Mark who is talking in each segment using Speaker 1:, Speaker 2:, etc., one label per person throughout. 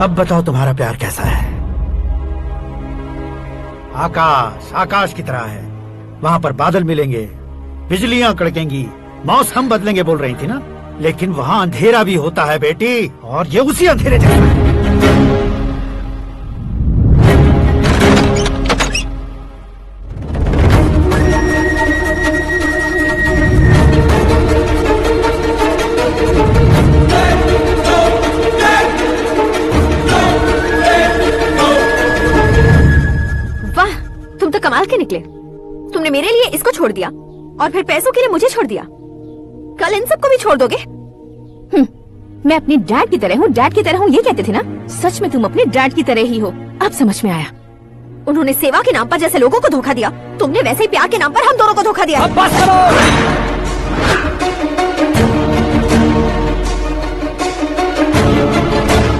Speaker 1: अब बताओ तुम्हारा प्यार कैसा है? आकाश आकाश की तरह है, वहाँ पर बादल मिलेंगे, बिजलियां कड़केंगी, मौसम बदलेंगे बोल रही थी ना, लेकिन वहाँ अंधेरा भी होता है बेटी, और ये उसी अंधेरे जैसा है।
Speaker 2: कमाल के निकले। तुमने मेरे लिए इसको छोड़ दिया और फिर पैसों के लिए मुझे छोड़ दिया। कल इन सबको भी छोड़ दोगे? मैं अपनी डैड की तरह हूँ, डैड की तरह हूँ, ये कहते थे ना। सच में तुम अपने डैड की तरह ही हो। अब समझ में आया। उन्होंने सेवा के नाम पर जैसे लोगों को धोखा दिया, तुमने वैसे ही प्यार के नाम पर हम दोनों को धोखा दिया।
Speaker 3: अब बस करो।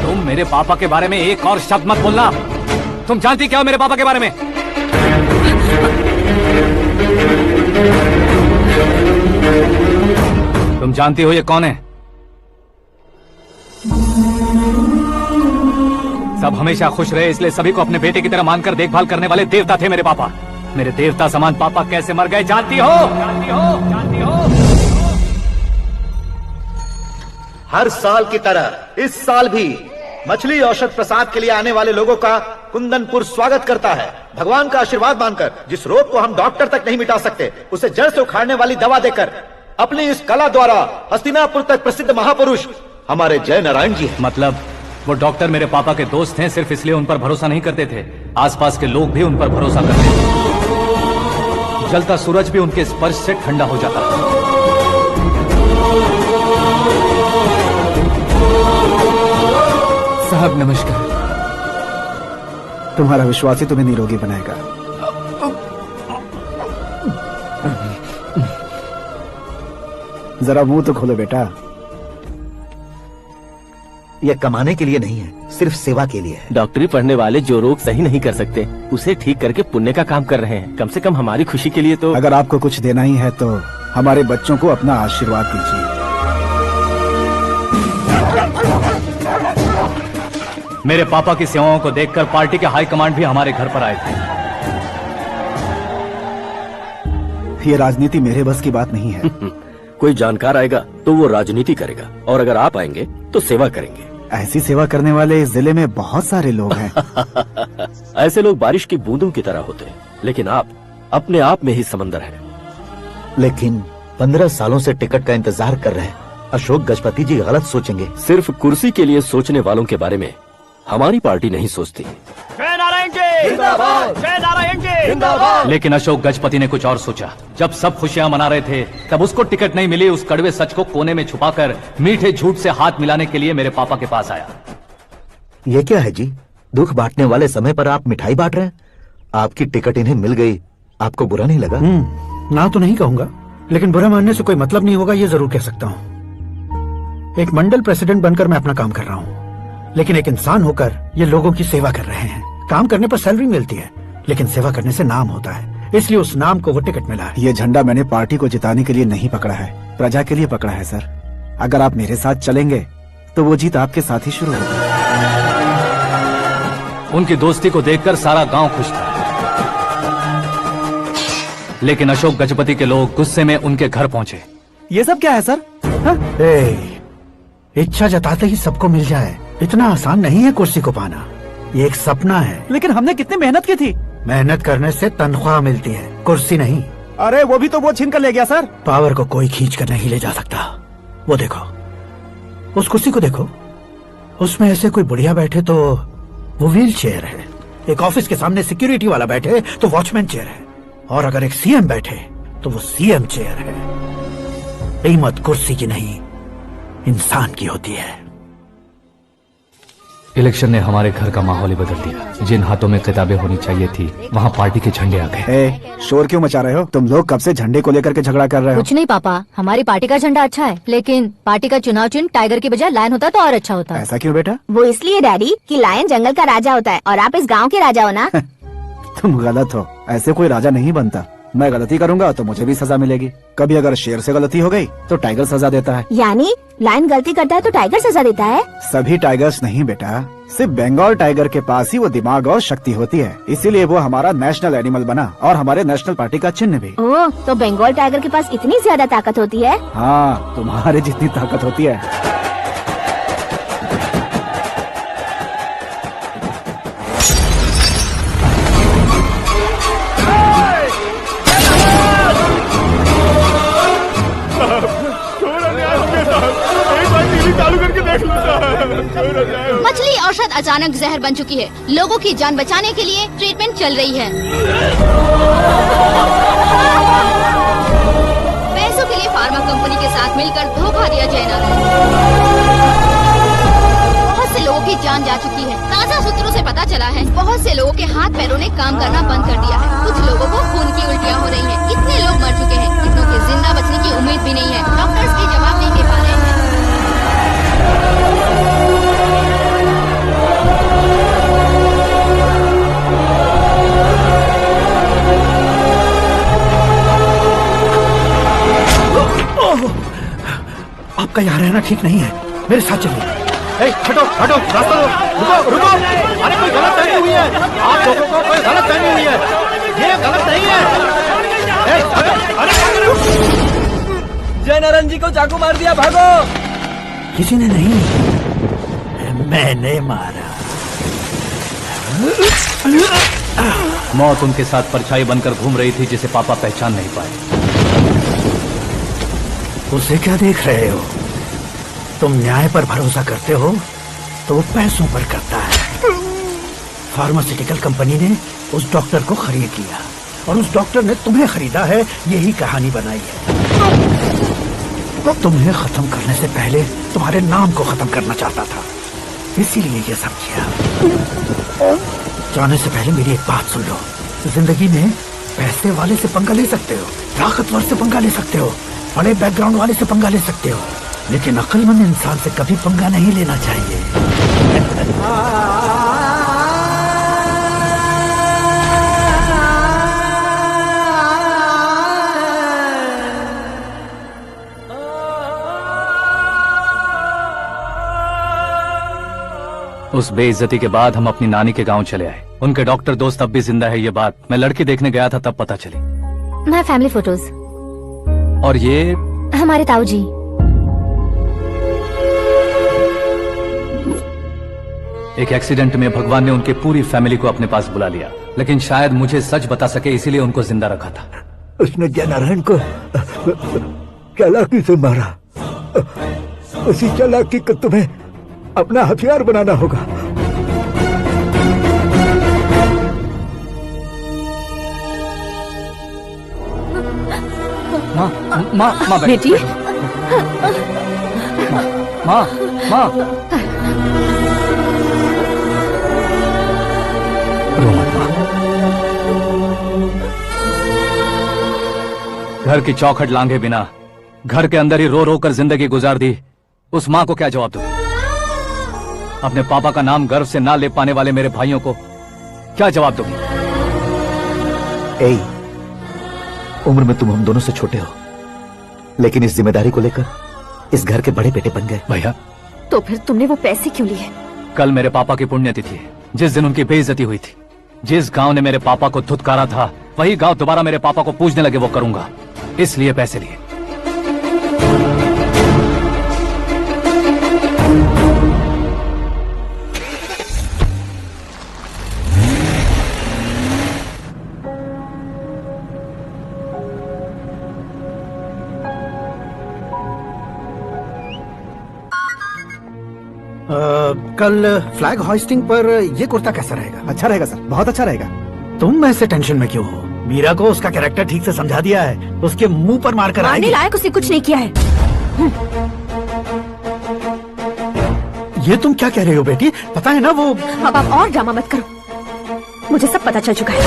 Speaker 3: तुम मेरे पापा के बारे में एक और शब्द मत बोलना। तुम जानती क्या हो मेरे पापा के बारे में? तुम जानती हो ये कौन है? सब हमेशा खुश रहे इसलिए सभी को अपने बेटे की तरह मानकर देखभाल करने वाले देवता थे मेरे पापा। मेरे देवता समान पापा कैसे मर गए जानती हो? जानती हो? जानती हो?
Speaker 4: हर साल की तरह इस साल भी मछली औषध प्रसाद के लिए आने वाले लोगों का कुंदनपुर स्वागत करता है। भगवान का आशीर्वाद मानकर जिस रोग को हम डॉक्टर तक नहीं मिटा सकते, उसे जड़ से उखाड़ने वाली दवा देकर अपनी इस कला द्वारा हस्तिनापुर तक प्रसिद्ध महापुरुष हमारे जय नारायण जी हैं।
Speaker 3: मतलब वो डॉक्टर मेरे पापा के दोस्त हैं, सिर्फ इसलिए उन पर भरोसा नहीं करते थे, आसपास के लोग भी उन पर भरोसा करते थे। जलता सूरज भी उनके स्पर्श से ठंडा हो जाता था।
Speaker 5: साहब नमस्कार। तुम्हारा विश्वास ही तुम्हें निरोगी बनाएगा। जरा मुंह तो खोलो बेटा।
Speaker 4: यह कमाने के लिए नहीं है, सिर्फ सेवा के लिए है।
Speaker 6: डॉक्टरी पढ़ने वाले जो रोग सही नहीं कर सकते उसे ठीक करके पुण्य का काम कर रहे हैं। कम से कम हमारी खुशी के लिए तो।
Speaker 5: अगर आपको कुछ देना ही है तो हमारे बच्चों को अपना आशीर्वाद दीजिए।
Speaker 3: मेरे पापा की सेवाओं को देखकर पार्टी के हाई कमांड भी हमारे घर पर आए थे।
Speaker 5: ये राजनीति मेरे बस की बात नहीं है।
Speaker 6: कोई जानकार आएगा तो वो राजनीति करेगा, और अगर आप आएंगे तो सेवा करेंगे।
Speaker 5: ऐसी सेवा करने वाले इस जिले में बहुत सारे लोग हैं।
Speaker 6: ऐसे लोग बारिश की बूंदों की तरह होते हैं, लेकिन आप अपने आप में ही समंदर हैं।
Speaker 4: लेकिन 15 सालों से टिकट का इंतजार कर रहे हैं। अशोक गजपति जी गलत सोचेंगे।
Speaker 6: सिर्फ कुर्सी के लिए सोचने वालों के बारे में हमारी पार्टी नहीं सोचती।
Speaker 3: जय नारायण जी जिंदाबाद, जय नारायण जी जिंदाबाद। लेकिन अशोक गजपति ने कुछ और सोचा। जब सब खुशियां मना रहे थे तब उसको टिकट नहीं मिली। उस कड़वे सच को कोने में छुपाकर मीठे झूठ से हाथ मिलाने के लिए मेरे पापा के पास आया।
Speaker 4: ये क्या है जी? दुख बांटने वाले समय पर आप मिठाई बांट रहे हैं। आपकी टिकट इन्हें मिल गई, आपको बुरा नहीं लगा?
Speaker 1: ना तो नहीं कहूंगा, लेकिन बुरा मानने से कोई मतलब नहीं होगा, ये जरूर कह सकता हूँ। एक मंडल प्रेसिडेंट बनकर मैं अपना काम कर रहा हूँ, लेकिन एक इंसान होकर ये लोगों की सेवा कर रहे हैं। काम करने पर सैलरी मिलती है, लेकिन सेवा करने से नाम होता है, इसलिए उस नाम को वो टिकट मिला है।
Speaker 5: ये झंडा मैंने पार्टी को जिताने के लिए नहीं पकड़ा है, प्रजा के लिए पकड़ा है सर। अगर आप मेरे साथ चलेंगे तो वो जीत आपके साथ ही शुरू होगी।
Speaker 3: उनकी दोस्ती को देखकर सारा गांव खुश था, लेकिन अशोक गजपति के लोग गुस्से में उनके घर पहुंचे।
Speaker 5: ये सब क्या है सर?
Speaker 1: इच्छा जताते ही सबको मिल जाए, इतना आसान नहीं है कुर्सी को पाना। ये एक सपना है।
Speaker 5: लेकिन हमने कितनी मेहनत की थी।
Speaker 1: मेहनत करने से तनख्वाह मिलती है, कुर्सी नहीं।
Speaker 5: अरे वो भी तो वो छीन कर ले गया सर।
Speaker 1: पावर को कोई खींच कर नहीं ले जा सकता। वो देखो, उस कुर्सी को देखो, उसमें ऐसे कोई बुढ़िया बैठे तो वो व्हील चेयर है, एक ऑफिस के सामने सिक्योरिटी वाला बैठे तो वॉचमैन चेयर है, और अगर एक सीएम बैठे तो वो सीएम चेयर है। कीमत कुर्सी की नहीं, इंसान की होती है।
Speaker 3: इलेक्शन ने हमारे घर का माहौल ही बदल दिया। जिन हाथों में किताबें होनी चाहिए थी वहाँ पार्टी के झंडे आ गए।
Speaker 5: शोर क्यों मचा रहे हो? तुम लोग कब से झंडे को लेकर के झगड़ा कर रहे हो?
Speaker 2: कुछ नहीं पापा, हमारी पार्टी का झंडा अच्छा है, लेकिन पार्टी का चुनाव चिन्ह टाइगर की बजाय लायन होता तो और अच्छा होता।
Speaker 5: ऐसा क्यों बेटा?
Speaker 7: वो इसलिए डैडी कि लायन जंगल का राजा होता है और आप इस गांव के राजा हो ना।
Speaker 5: तुम गलत हो, ऐसे कोई राजा नहीं बनता। मैं गलती करूंगा तो मुझे भी सजा मिलेगी। कभी अगर शेर से गलती हो गई तो टाइगर सजा देता है।
Speaker 7: यानी लायन गलती करता है तो टाइगर सजा देता है?
Speaker 5: सभी टाइगर्स नहीं बेटा, सिर्फ बंगाल टाइगर के पास ही वो दिमाग और शक्ति होती है, इसीलिए वो हमारा नेशनल एनिमल बना और हमारे नेशनल पार्टी का चिन्ह भी।
Speaker 7: ओह, तो बंगाल टाइगर के पास इतनी ज्यादा ताकत होती है?
Speaker 5: हाँ, तुम्हारे जितनी ताकत होती है।
Speaker 8: मछली औषध अचानक जहर बन चुकी है। लोगों की जान बचाने के लिए ट्रीटमेंट चल रही है। पैसों के लिए फार्मा कंपनी के साथ मिलकर धोखा दिया जैना। बहुत से लोगों की जान जा चुकी है। ताज़ा सूत्रों से पता चला है बहुत से लोगों के हाथ पैरों ने काम करना बंद कर दिया है। कुछ लोगों को खून की उल्टियाँ हो रही हैं। कितने लोग मर चुके हैं, कितनों के जिंदा बचने की उम्मीद भी नहीं है। डॉक्टर्स भी जवाब नहीं दे पा रहे हैं।
Speaker 1: आपका यहाँ रहना ठीक नहीं है, मेरे साथ चलिए।
Speaker 4: हटो हटो, रास्ता रुको रुको। अरे कोई गलत फहमी हुई है, आप लोगों को कोई गलत फहमी हुई है, ये गलत नहीं है।
Speaker 6: जय नारायण जी को चाकू मार दिया, भागो।
Speaker 1: किसी ने नहीं, मैंने मारा।
Speaker 3: मौत उनके साथ परछाई बनकर घूम रही थी जिसे पापा पहचान नहीं पाए।
Speaker 1: उसे क्या देख रहे हो? तुम न्याय पर भरोसा करते हो तो वो पैसों पर करता है। फार्मास्यूटिकल कंपनी ने उस डॉक्टर को खरीद लिया और उस डॉक्टर ने तुम्हें खरीदा है, यही कहानी बनाई है। तुम्हें खत्म करने से पहले तुम्हारे नाम को खत्म करना चाहता था, इसीलिए ये सब किया। जाने से पहले मेरी एक बात सुन लो। जिंदगी में पैसे वाले से पंगा ले सकते हो, ताकतवर से पंगा ले सकते हो, बड़े बैकग्राउंड वाले से पंगा ले सकते हो, लेकिन अक्लमंद इंसान से कभी पंगा नहीं लेना चाहिए।
Speaker 3: उस बेइज्जती के बाद हम अपनी नानी के गांव चले आए। उनके डॉक्टर दोस्त अब भी जिंदा है, ये बात मैं लड़की देखने गया था तब पता चली।
Speaker 7: My family photos.
Speaker 3: और ये
Speaker 7: हमारे ताऊ जी।
Speaker 3: एक एक्सीडेंट में भगवान ने उनके पूरी फैमिली को अपने पास बुला लिया, लेकिन शायद मुझे सच बता सके इसीलिए उनको जिंदा रखा था।
Speaker 1: उसने जयनारायण को चालाकी से मारा। उसी चालाकी को तुम्हें अपना हथियार बनाना होगा।
Speaker 3: माँ
Speaker 2: बेटी,
Speaker 3: माँ माँ रो मत माँ। घर की चौखट लांघे बिना घर के अंदर ही रो रो कर जिंदगी गुजार दी उस माँ को क्या जवाब दूं? अपने पापा का नाम गर्व से ना ले पाने वाले मेरे भाइयों को क्या जवाब दूंगी?
Speaker 4: उम्र में तुम हम दोनों से छोटे हो, लेकिन इस जिम्मेदारी को लेकर इस घर के बड़े बेटे बन गए।
Speaker 3: भैया,
Speaker 2: तो फिर तुमने वो पैसे क्यों लिए?
Speaker 3: कल मेरे पापा की पुण्यतिथि है, जिस दिन उनकी बेइज्जती हुई थी। जिस गांव ने मेरे पापा को धुतकारा था वही गांव दोबारा मेरे पापा को पूजने लगे वो करूंगा, इसलिए पैसे लिए।
Speaker 1: कल फ्लैग होइस्टिंग पर ये कुर्ता कैसा रहेगा?
Speaker 5: अच्छा रहेगा सर, बहुत अच्छा रहेगा।
Speaker 1: तुम ऐसे टेंशन में क्यों हो? मीरा को उसका कैरेक्टर ठीक से समझा दिया है, उसके मुंह पर मारकर
Speaker 2: मारने
Speaker 1: आएगी।
Speaker 2: लायक उसने कुछ नहीं किया है।
Speaker 1: ये तुम क्या कह रही हो बेटी? पता है ना वो।
Speaker 2: अब आप और ड्रामा मत करो, मुझे सब पता चल चुका है।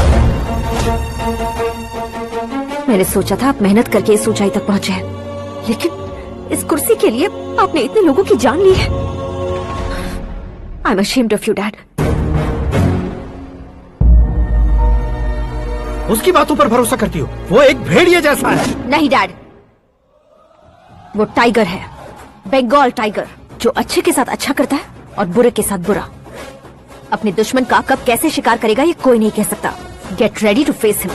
Speaker 2: मैंने सोचा था आप मेहनत करके इस ऊंचाई तक पहुंचे हैं, लेकिन इस कुर्सी के लिए आपने इतने लोगों की जान ली है। I'm ashamed of you, Dad.
Speaker 1: उसकी बातों पर भरोसा करती हो? वो एक भेड़िए जैसा है।
Speaker 2: नहीं डैड, वो टाइगर है, बंगाल टाइगर, जो अच्छे के साथ अच्छा करता है और बुरे के साथ बुरा। अपने दुश्मन का कब कैसे शिकार करेगा ये कोई नहीं कह सकता। Get ready to face him.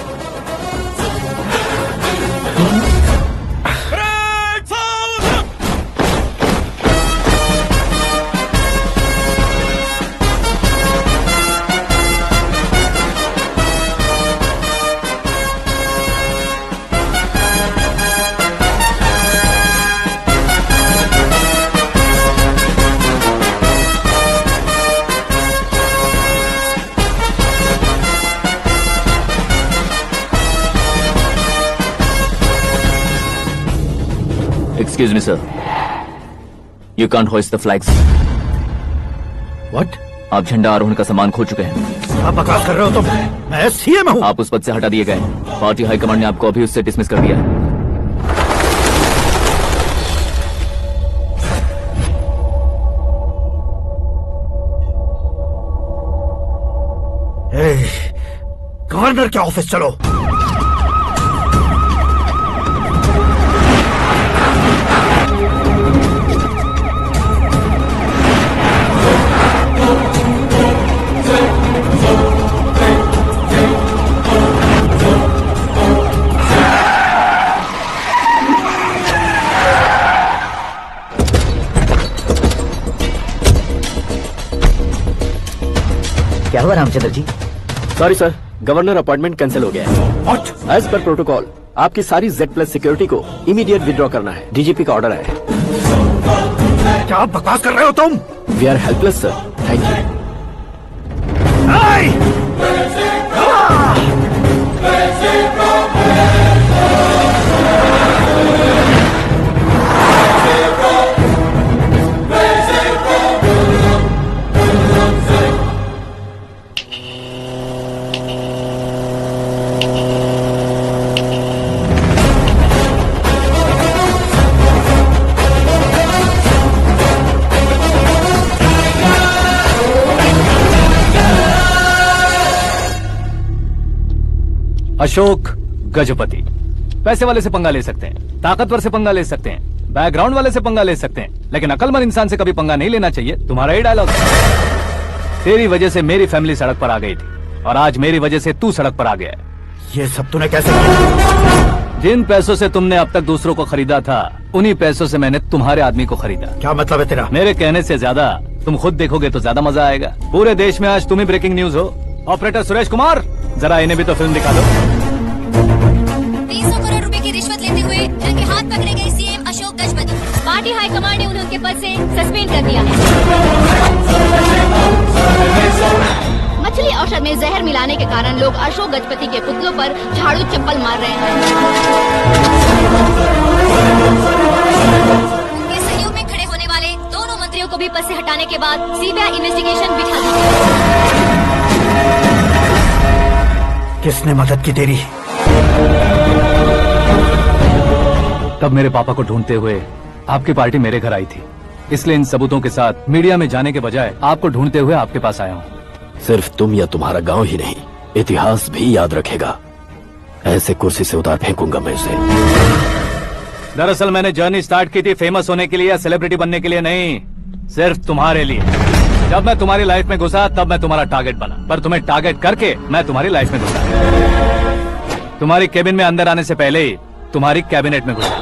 Speaker 6: Excuse me, sir. You can't hoist the flags.
Speaker 1: What?
Speaker 6: आप झंडा आरोहण का सामान खो चुके हैं।
Speaker 1: आप बकवास कर रहे हो? तुम? मैं सीएम हूँ।
Speaker 6: आप उस पद से हटा दिए गए। पार्टी हाईकमांड ने आपको अभी उससे डिसमिस कर दिया है।
Speaker 1: गवर्नर के ऑफिस चलो।
Speaker 9: क्या हुआ Ramchandra ji?
Speaker 6: Sorry sir, governor appointment cancel हो गया है। एज पर प्रोटोकॉल आपकी सारी Z+ सिक्योरिटी को इमीडिएट विड्रॉ करना है। डीजीपी का ऑर्डर है।
Speaker 1: क्या बकवास कर रहे हो तुम?
Speaker 6: We are helpless sir. Thank you.
Speaker 3: Ashok Gajapati. पैसे वाले से पंगा ले सकते हैं, ताकतवर से पंगा ले सकते हैं, बैकग्राउंड वाले से पंगा ले सकते हैं, लेकिन अकलमंद इंसान से कभी पंगा नहीं लेना चाहिए। तुम्हारा ही डायलॉग। तेरी वजह से मेरी फैमिली सड़क पर आ गई थी और आज मेरी वजह से तू सड़क पर आ गया है।
Speaker 1: ये सब तूने कैसे किया?
Speaker 3: जिन पैसों से तुमने अब तक दूसरों को खरीदा था, उन्हीं पैसों से मैंने तुम्हारे आदमी को खरीदा।
Speaker 1: क्या मतलब है तेरा?
Speaker 3: मेरे कहने से ज्यादा तुम खुद देखोगे तो ज्यादा मजा आएगा। पूरे देश में आज तुम ही ब्रेकिंग न्यूज हो। ऑपरेटर सुरेश कुमार, जरा इन्हें भी तो फिल्म दिखा दो।
Speaker 8: 300 करोड़ रुपए की रिश्वत लेते हुए जिनके हाथ पकड़े गए CM Ashok Gajapati. Party high command ने उन्हें उनके पद से सस्पेंड कर दिया है। मछली औषध में जहर मिलाने के कारण लोग अशोक गजपति के पुतलों पर झाड़ू चप्पल मार रहे हैं। उनके सहयोग में खड़े होने वाले दोनों मंत्रियों को भी पद से हटाने के बाद सीबीआई इन्वेस्टिगेशन बिठा दी गई।
Speaker 1: किसने मदद की तेरी?
Speaker 3: तब मेरे पापा को ढूंढते हुए आपकी पार्टी मेरे घर आई थी, इसलिए इन सबूतों के साथ मीडिया में जाने के बजाय आपको ढूंढते हुए आपके पास आया हूँ।
Speaker 6: सिर्फ तुम या तुम्हारा गांव ही नहीं, इतिहास भी याद रखेगा। ऐसे कुर्सी से उतार फेंकूंगा मैं उसे।
Speaker 3: दरअसल मैंने जर्नी स्टार्ट की थी फेमस होने के लिए या सेलिब्रिटी बनने के लिए नहीं, सिर्फ तुम्हारे लिए। जब मैं तुम्हारी लाइफ में घुसा तब मैं तुम्हारा टारगेट बना, पर तुम्हें टारगेट करके मैं तुम्हारी लाइफ में घुसा। तुम्हारी केबिन में अंदर आने से पहले ही तुम्हारी कैबिनेट में घुसा।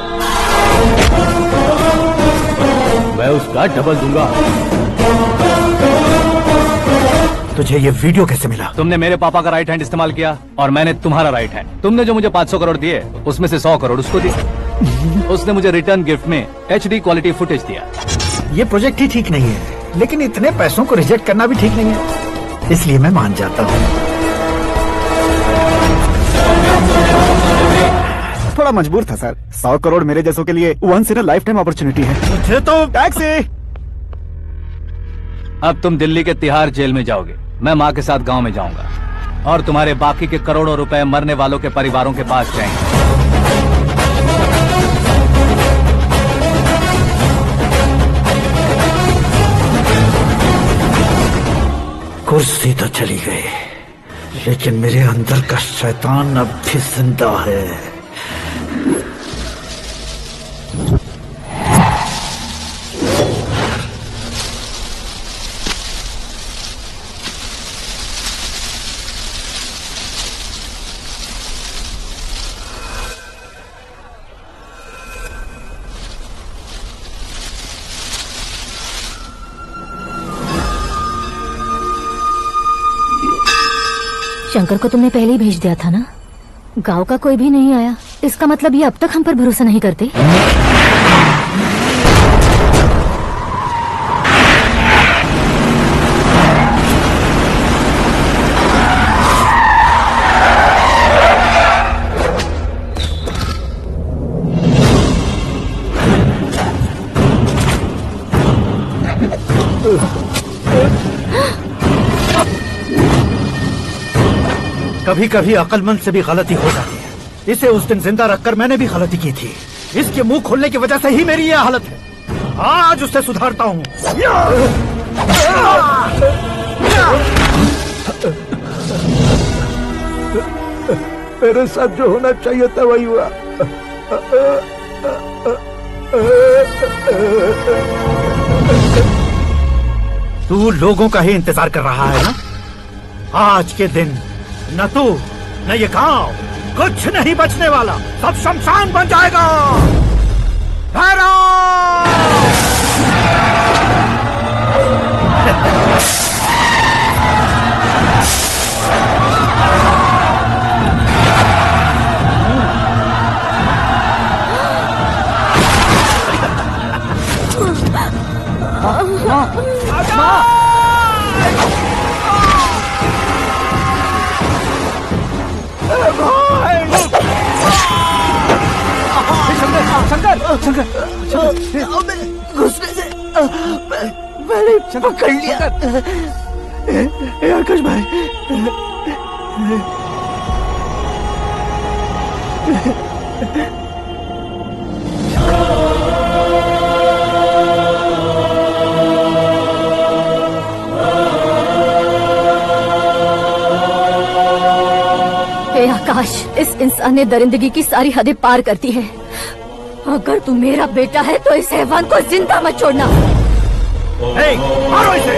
Speaker 3: मैं उसका डबल दूंगा।
Speaker 1: तुझे ये वीडियो कैसे मिला?
Speaker 3: तुमने मेरे पापा का राइट हैंड इस्तेमाल किया और मैंने तुम्हारा राइट हैंड। तुमने जो मुझे 500 करोड़ दिए उसमें से 100 करोड़ उसको दिए। उसने मुझे रिटर्न गिफ्ट में HD क्वालिटी फुटेज दिया।
Speaker 1: ये प्रोजेक्ट ही ठीक नहीं है, लेकिन इतने पैसों को रिजेक्ट करना भी ठीक नहीं है, इसलिए मैं मान जाता हूँ।
Speaker 5: थोड़ा मजबूर था सर। 100 करोड़ मेरे जैसों के लिए once in a lifetime opportunity है।
Speaker 1: मुझे तो
Speaker 5: टैक्सी।
Speaker 3: अब तुम दिल्ली के तिहाड़ जेल में जाओगे, मैं माँ के साथ गांव में जाऊंगा और तुम्हारे बाकी के करोड़ों रुपए मरने वालों के परिवारों के पास जाएंगे।
Speaker 1: कुर्सी तो चली गई, लेकिन मेरे अंदर का शैतान अब भी जिंदा है।
Speaker 2: शंकर को तुमने पहले ही भेज दिया था ना? गांव का कोई भी नहीं आया, इसका मतलब ये अब तक हम पर भरोसा नहीं करते।
Speaker 1: कभी कभी अक्लमंद से भी गलती हो जाती है। इसे उस दिन जिंदा रखकर मैंने भी गलती की थी। इसके मुंह खोलने की वजह से ही मेरी यह हालत है। आज उसे सुधारता हूँ। मेरे साथ जो होना चाहिए था वही हुआ। तू लोगों का ही इंतजार कर रहा है ना? आज के दिन न तू न ये गांव कुछ नहीं बचने वाला, सब शमशान बन जाएगा। घुसने से मैंने पकड़ लिया। आकाश भाई,
Speaker 2: हे आकाश, इस इंसान ने दरिंदगी की सारी हदें पार कर दी है। अगर तू मेरा बेटा है तो इस हैवान को जिंदा मत छोड़ना।
Speaker 1: मारो इसे।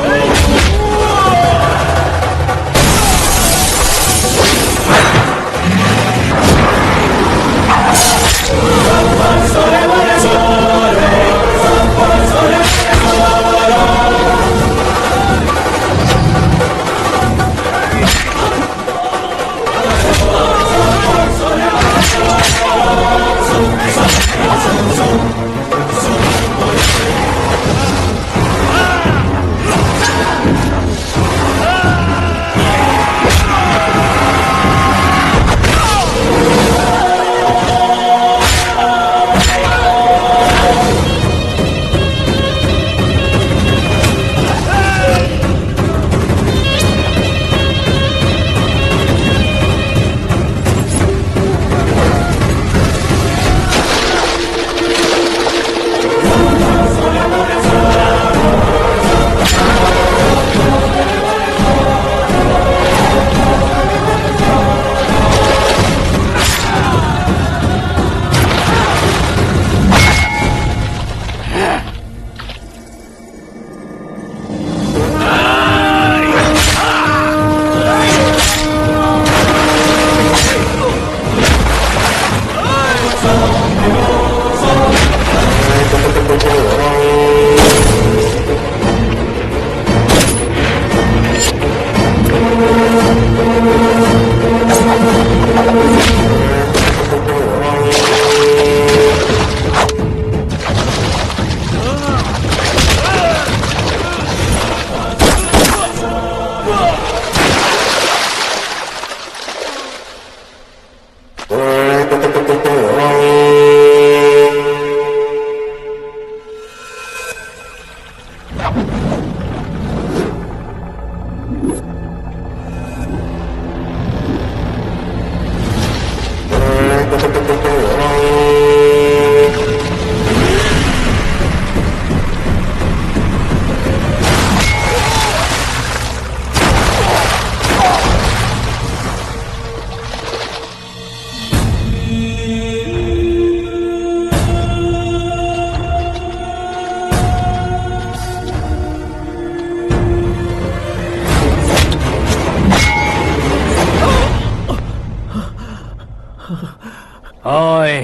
Speaker 3: ओए,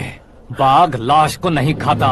Speaker 3: बाघ लाश को नहीं खाता।